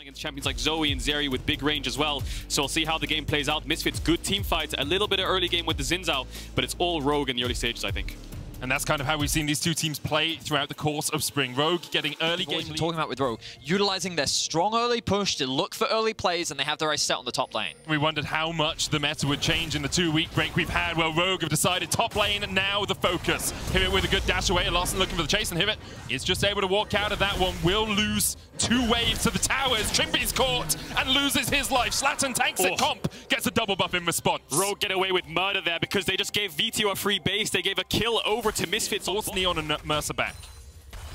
against champions like Zoe and Zeri with big range as well. So we'll see how the game plays out. Misfits, good team fights, a little bit of early game with the Xin Zhao, but it's all Rogue in the early stages, I think. And that's kind of how we've seen these two teams play throughout the course of Spring. Rogue getting early game lead. Talking about with Rogue, utilizing their strong early push to look for early plays, and they have their eyes set on the top lane. We wondered how much the meta would change in the 2-week break we've had. Well, Rogue have decided top lane, now the focus. HiRit with a good dash away, and Larssen looking for the chase, and HiRit is just able to walk out of that one. Will lose 2 waves to the towers. Trymbi's caught and loses his life. Shlatan tanks it. Comp gets a double buff in response. Rogue get away with murder there because they just gave Vetheo a free base. They gave a kill over to Misfits. Neon and Mersa back.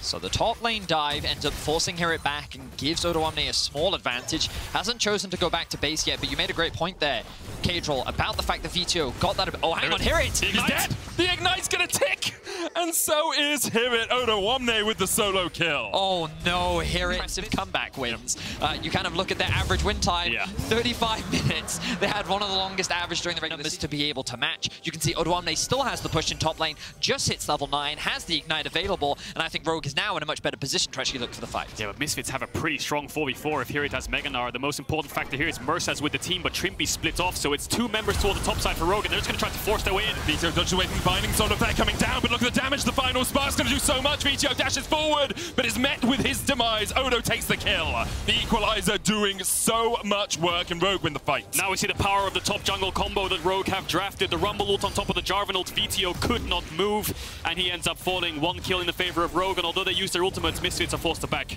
So the top lane dive ends up forcing HiRit back and gives odoamne a small advantage. Hasn't chosen to go back to base yet, but you made a great point there, Caedrel, about the fact that Vetheo got that. Oh, hang on, HiRit! He's dead! The Ignite's gonna tick! And so is HiRit. odoamne with the solo kill. Oh no, HiRit. Massive comeback wins. You kind of look at their average win time, 35 minutes. They had one of the longest average during the regular numbers to be able to match. You can see odoamne still has the push in top lane, just hits level 9, has the Ignite available, and I think Rogue is now in a much better position to actually look for the fight. Yeah, but Misfits have a pretty strong 4v4 if HiRit has Mega Gnar. The most important factor here is Mersa's with the team, but Trymbi split off, so it's 2 members toward the top side for Rogue, and they're just going to try to force their way in. Vetheo dodges away from the binding, Solar Flare coming down, but look at the damage. The final spark's going to do so much. Vetheo dashes forward, but is met with his demise. Odo takes the kill. The Equalizer doing so much work, and Rogue win the fight. Now we see the power of the top jungle combo that Rogue have drafted. The Rumble ult on top of the Jarvan ult. Vetheo could not move, and he ends up falling. 1 kill in the favor of Rogue, and although they use their ultimates, Misfits are forced to back.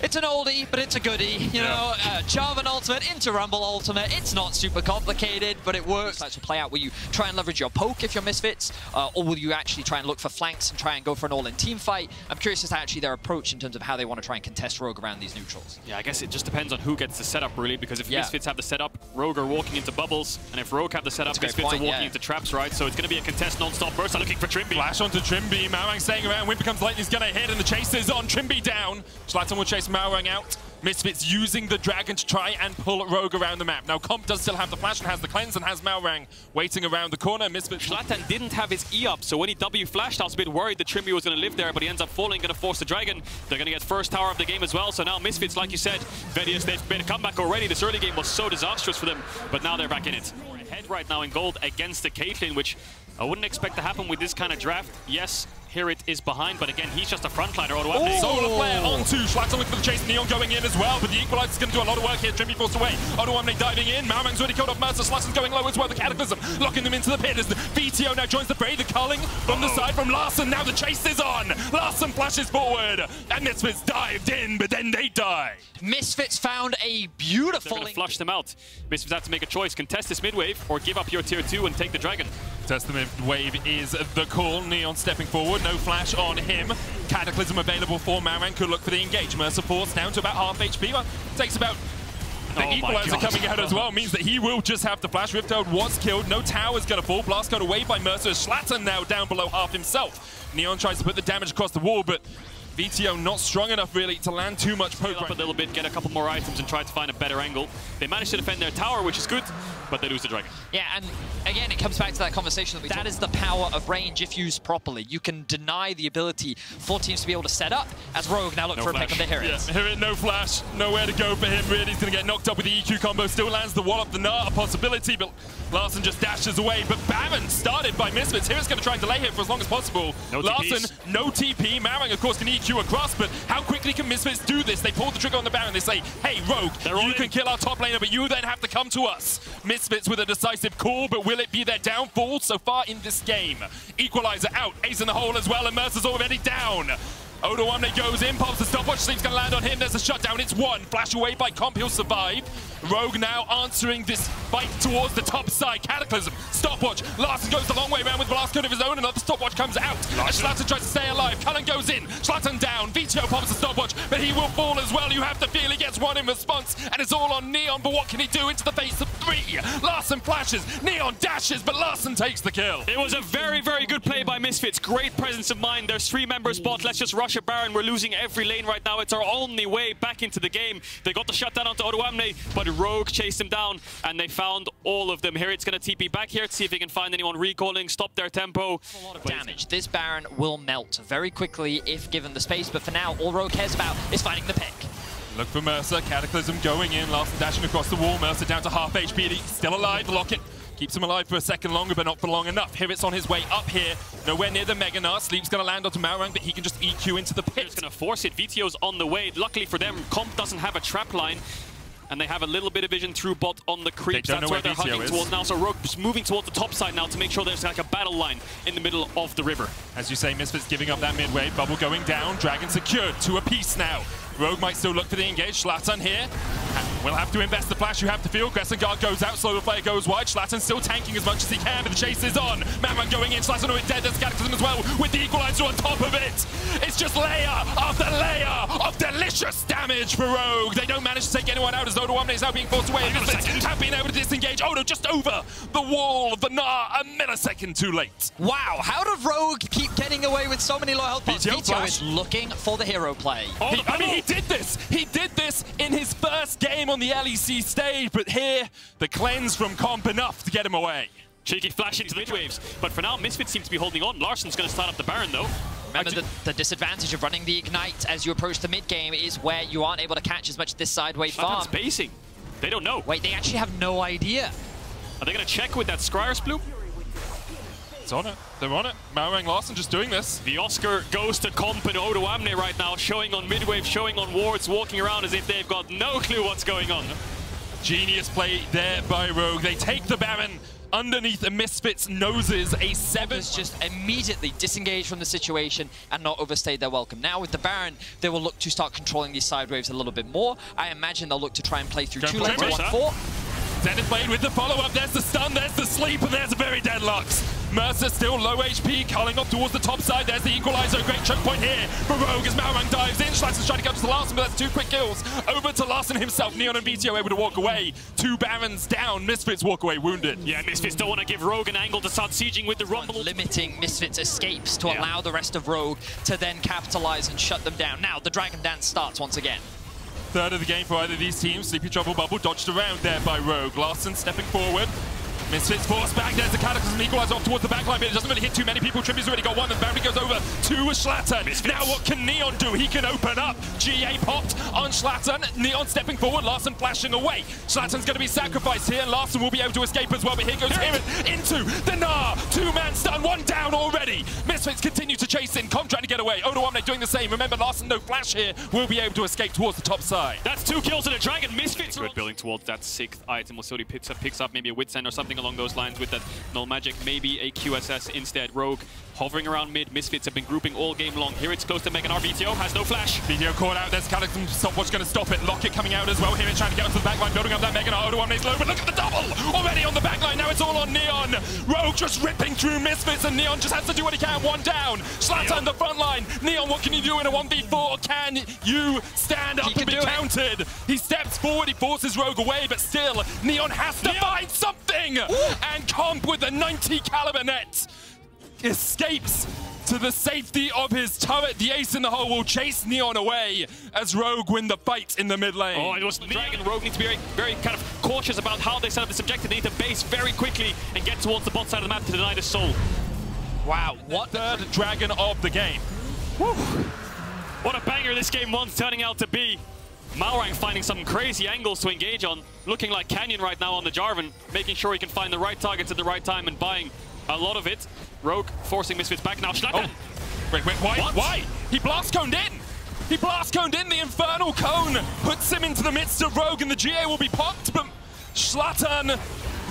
It's an oldie, but it's a goodie. You know, Jarvan ultimate into Rumble ultimate. It's not super complicated, but it works. That's to play out. Will you try and leverage your poke if you're Misfits, or will you actually try and look for flanks and try and go for an all-in team fight? I'm curious as to actually their approach in terms of how they want to try and contest Rogue around these neutrals. Yeah, I guess it just depends on who gets the setup, really, because if Misfits have the setup, Rogue are walking into bubbles, and if Rogue have the setup, Misfits are walking into traps, right? So it's going to be a contest non-stop. Mersa looking for Trymbi. Flash onto Trymbi. Malrang staying around. Wind becomes lightning's going to hit, and the chase is on. Trymbi down. Shlatan will chase Malrang out. Misfits using the dragon to try and pull Rogue around the map. Now Comp does still have the flash and has the cleanse and has Malrang waiting around the corner. Misfits. Shlatan didn't have his E up, so when he W flashed, I was a bit worried that Trymbi was going to live there, but he ends up falling, going to force the dragon. They're going to get first tower of the game as well, so now Misfits, like you said, Vedius, they've made a comeback already. This early game was so disastrous for them, but now they're back in it. We're ahead right now in gold against the Caitlyn, which I wouldn't expect to happen with this kind of draft. Yes, HiRit is behind, but again, he's just a frontliner. Solar Flare onto Shlatan looking for the chase. Neon going in as well, but the Equalizer is going to do a lot of work here. Trymbi forced away. odoamne diving in. Malrang's already killed off Mersa. Slatan's going low as well. The Cataclysm locking them into the pit as the Vetheo now joins the fray. The culling from the side from Larssen. Now the chase is on. Larssen flashes forward, and Misfits dived in, but then they die. Misfits found a beautiful... They're going to flush them out. Misfits have to make a choice. Contest this mid wave or give up your tier 2 and take the dragon. Test the mid wave is the call. Neon stepping forward. No flash on him. Cataclysm available for Malrang. Could look for the engage. Mersa force down to about half HP. Well, takes about... The Equalizer coming out as well means that he will just have to flash. Vetheo was killed. No tower's going to fall. Blast got away by Mersa. Shlatan now down below half himself. Neon tries to put the damage across the wall, but Vetheo not strong enough really to land too much poke. Up a little bit, get a couple more items and try to find a better angle. They managed to defend their tower, which is good, but they lose the dragon. Yeah, and again, it comes back to that conversation that we That is the power of range if used properly. You can deny the ability for teams to be able to set up, as Rogue now look for a pick on the HiRit. Yeah, HiRit, no flash, nowhere to go for him really. He's going to get knocked up with the EQ combo. Still lands the wall up the Gnar, a possibility, but Larssen just dashes away. But Baron started by Misfits. HiRit's going to try and delay him for as long as possible. No Larssen, TPs. no TP. Malrang, of course, can EQ across, but how quickly can Misfits do this? They pull the trigger on the Baron. They say, hey, Rogue, you can kill our top laner, but you then have to come to us. Misfits with a decisive call, but will it be their downfall so far in this game? Equalizer out, ace in the hole as well, and Mersa's already down. odoamne goes in, pops the stopwatch, sleep's gonna land on him, there's a shutdown, it's 1. Flash away by Comp, he'll survive. Rogue now answering this fight towards the top side. Cataclysm, stopwatch, Larssen goes the long way around with blast code of his own, another stopwatch comes out. And Shlatan tries to stay alive, Cullen goes in, Shlatan down, Vetheo pops the stopwatch, but he will fall as well. You have to feel he gets 1 in response, and it's all on Neon, but what can he do into the face of 3? Larssen flashes, Neon dashes, but Larssen takes the kill. It was a very, very good play by Misfits. Great presence of mind. There's 3 members spot. Let's just rush a Baron. We're losing every lane right now. It's our only way back into the game. They got the shutdown onto odoamne, but Rogue chased him down, and they found all of them. HiRit's going to TP back here to see if he can find anyone recalling, stop their tempo. A lot of damage. This Baron will melt very quickly if given the space, but for now, all Rogue cares about is finding the pick. Look for Mersa, Cataclysm going in, Larssen dashing across the wall, Mersa down to half HP, still alive, Locket keeps him alive for a second longer, but not for long enough. HiRit's on his way up here, nowhere near the Mega Gnar. Sleep's going to land onto Malrang, but he can just EQ into the pit. He's going to force it. Vetheo's on the way. Luckily for them, Comp doesn't have a trap line, and they have a little bit of vision through bot on the creeps. That's where they're hunting towards now. So Rogue's moving towards the top side now to make sure there's like a battle line in the middle of the river. As you say, Misfits giving up that mid-wave, bubble going down, Dragon secured to a piece now. Rogue might still look for the engage. Shlatan here. We'll have to invest the flash. You have to feel. Guard goes out. Slow the player goes wide. Shlatan still tanking as much as he can, but the chase is on. Malrang going in. Shlatan is dead. There's Cataclysm as well with the equalizer on top of it. It's just layer after layer of delicious damage for Rogue. They don't manage to take anyone out as odoamne is now being forced away. Misfits have been able to disengage. Oh no, just over the wall of the Gnar. A millisecond too late. Wow, how did Rogue keep getting away with so many low health points? Vetheo is looking for the hero play. I mean, he did this. He did this in his first game on the LEC stage, but here, the cleanse from Comp enough to get him away. Cheeky flash into the mid-waves, but for now, Misfits seems to be holding on. Larssen's going to start up the Baron, though. Remember, the disadvantage of running the Ignite as you approach the mid-game is where you aren't able to catch as much this sideway farm. Shlatan's basing. They don't know. Wait, they actually have no idea. Are they going to check with that Scryer Sploop? It's on it. They're on it. Malrang Larssen just doing this. The Oscar goes to Comp and odoamne right now, showing on mid-wave, showing on wards, walking around as if they've got no clue what's going on. Genius play there by Rogue. They take the Baron underneath the Misfits' noses. A 7. Just immediately disengaged from the situation and not overstayed their welcome. Now with the Baron, they will look to start controlling these side waves a little bit more. I imagine they'll look to try and play through 2 lanes, 1-4. Zenith Blade with the follow-up. There's the stun, there's the sleep, and there's a very dead Lux. Mersa still low HP, culling off towards the top side. There's the equalizer. Great choke point here for Rogue as Malrang dives in. Schlatten's trying to come to Larssen, but that's 2 quick kills. Over to Larssen himself. Neon and Vetheo able to walk away. 2 Barons down. Misfits walk away wounded. Yeah, Misfits don't want to give Rogue an angle to start sieging with the Rumble. Limiting Misfits' escapes to allow the rest of Rogue to then capitalize and shut them down. Now the Dragon Dance starts once again. Third of the game for either of these teams. Sleepy Trouble Bubble dodged around there by Rogue. Larssen stepping forward. Misfits forced back. There's the Cataclysm equalizer off towards the backline, but it doesn't really hit too many people. Trymbi's already got one. The boundary goes over to Shlatan. Misfits. Now what can Neon do? He can open up. GA popped on Shlatan. Neon stepping forward. Larssen flashing away. Shlatan's going to be sacrificed here. Larssen will be able to escape as well, but here goes HiRit into the Gnar. 2-man stun. 1 down already. Misfits continue to chase in. Comp trying to get away. odoamne doing the same. Remember, Larssen, no flash here, will be able to escape towards the top side. That's 2 kills in a Dragon. Misfits good building towards that 6th item. We'll see what he picks up maybe a Witsend or something along those lines with that null magic, maybe a QSS instead. Rogue hovering around mid. Misfits have been grouping all game long. Here it's close to Mega Gnar. Vetheo has no flash. Vetheo caught out. There's Cataclysm stopwatch going to stop it. Locket coming out as well. HiRit trying to get onto the backline, building up that Mega Gnar. odoamne's low, but look at the double already on the backline. Now it's all on Neon. Rogue just ripping through Misfits, and Neon just has to do what he can. 1 down. Shlatan the front line. Neon, what can you do in a 1v4? Can you stand up and be counted? He steps forward. He forces Rogue away, but still, Neon has to find something. And Comp with the 90 caliber net escapes to the safety of his turret. The ace in the hole will chase Neon away as Rogue win the fight in the mid lane. Oh, it was the Dragon. Rogue needs to be very kind of cautious about how they set up this objective. They need to base very quickly and get towards the bot side of the map to deny the soul. Wow, what the Dragon of the game. Woo. What a banger this game one's turning out to be. Malrang finding some crazy angles to engage on, looking like Canyon right now on the Jarvan, making sure he can find the right targets at the right time and buying a lot of it. Rogue forcing Misfits back now. Shlatan. Oh. Wait, why? What? Why? He blast coned in. He blast coned in. The Infernal Cone puts him into the midst of Rogue, and the GA will be popped, but Shlatan,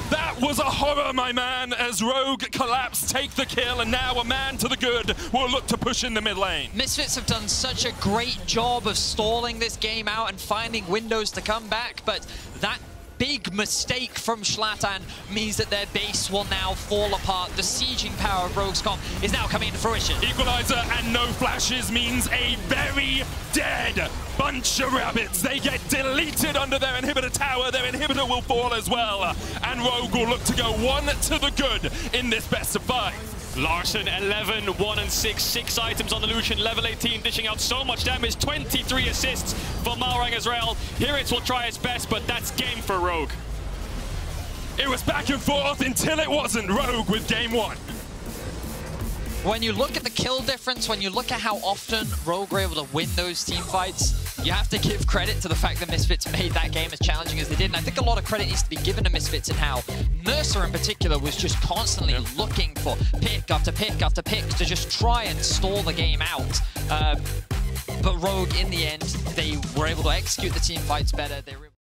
that was a horror, my man, as Rogue collapsed, take the kill, and now a man to the good will look to push in the mid lane. Misfits have done such a great job of stalling this game out and finding windows to come back, but that big mistake from Shlatan means that their base will now fall apart. The sieging power of Rogue's Comp is now coming into fruition. Equalizer and no flashes means a very dead bunch of rabbits. They get deleted under their inhibitor tower. Their inhibitor will fall as well. And Rogue will look to go 1 to the good in this best of 5. Larssen 11, 1 and 6, 6 items on the Lucian, level 18, dishing out so much damage, 23 assists for Malrang as well. HiRit will try his best, but that's game for Rogue. It was back and forth until it wasn't. Rogue with game 1. When you look at the kill difference, when you look at how often Rogue were able to win those team fights, you have to give credit to the fact that Misfits made that game as challenging as they did. And I think a lot of credit needs to be given to Misfits in how Mersa in particular was just constantly looking for pick after pick after pick to just try and stall the game out. But Rogue, in the end, they were able to execute the team fights better. They